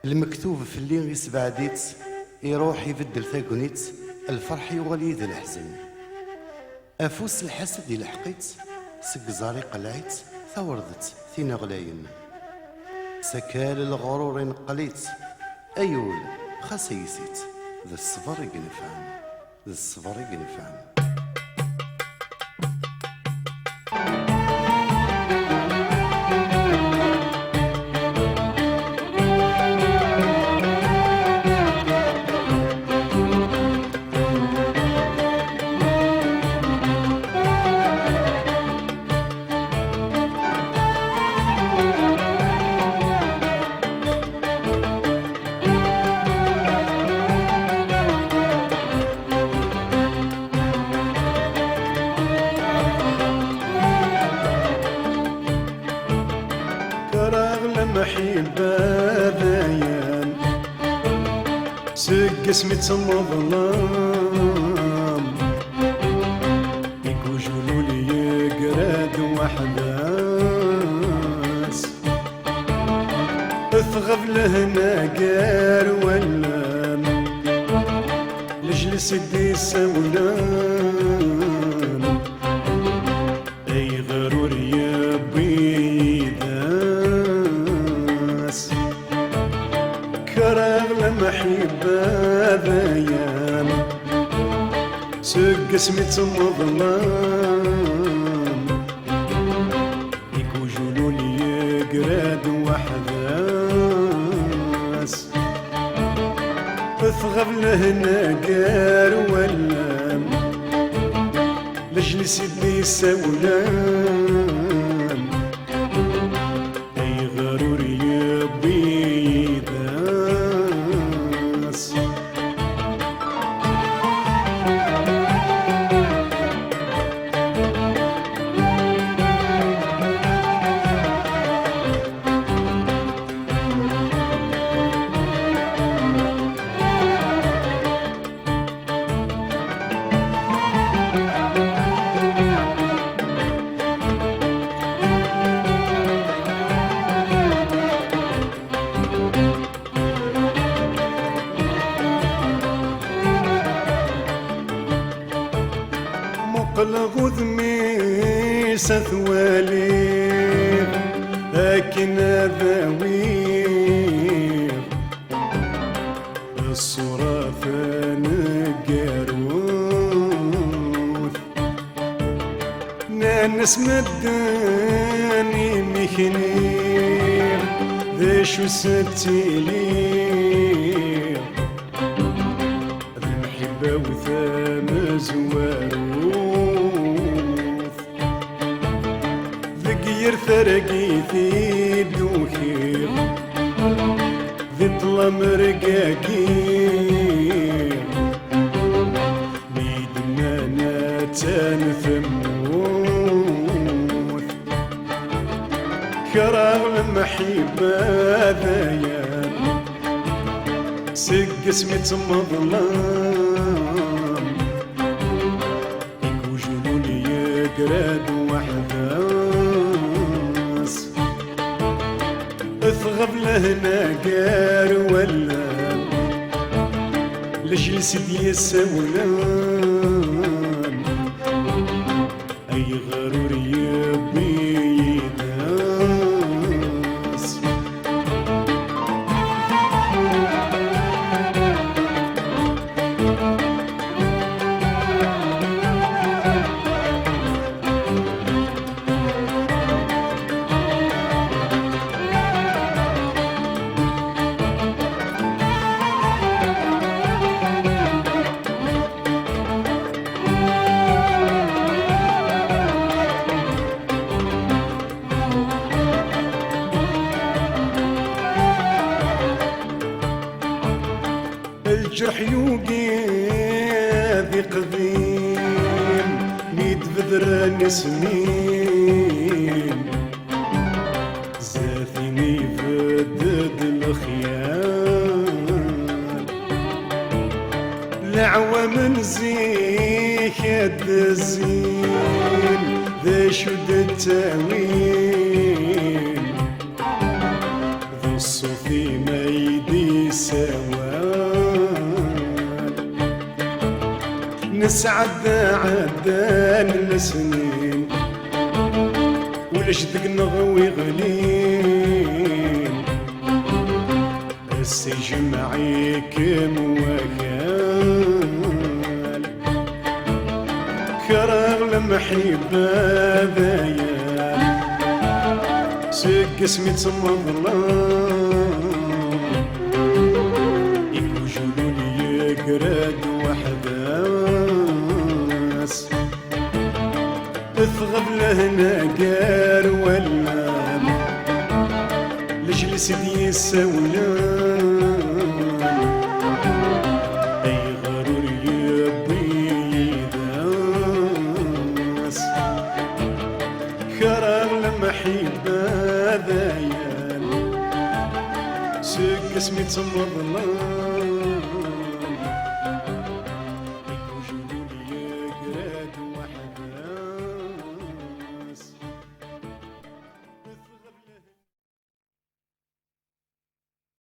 المكتوب في اللي يسبعديت يروح يبدل ثاقونيت الفرح يغلي الحزن افوس الحسد يلحقيت سكزاري قلعيت ثوردت ثينا غلاين سكال الغرور نقليت ايول خسيسيت ذا الصبر ينفعن ذا الصبر ينفعن. محبة ذيان سق اسمي مظلام يقولوا لي يقراد وحداس اثغب لهنا قار ولان لجلس دي سولان اي غرور يا محبة ذيان سق اسمي مظلام يقولوا لي يقراد وحداس اثغب لهنا قار ولان لجلس يدي سولان اي غرور يبيد الغذ ميس ثوالي لكن ذوير الصورة فنقروث نانس مداني مخنير ذي شو ستيلير ذي محبة وثام زوارو ثرقي في دوخير ذي طلم رقاقير بيدنا ناتان ثموث كراغ المحبة ذيان سق اسمي مظلام يقولوا لي يقراد وحدان اثغب لهنا قار ولا لجلس دي السولان اي غرور يبيداس الجرح يوقف قديم ميت بذر نسمين زاثني فدد الخيال لعوى من زيك يد الزين ذا شد التاويل ذو الصوفي ما يدي سوال نسعد عدان السنين ولاش دق نغوي غلين بس يجمعي كم وكال كرر المحبة ذايا سك اسمي تسمى ظلام يكوجولو لي يقرد وحداس تثغب لهنا قار ولا لجلس دي السولان اي غرور يبي داس كرر المحبة ذايا سك اسمي تسمى ظلام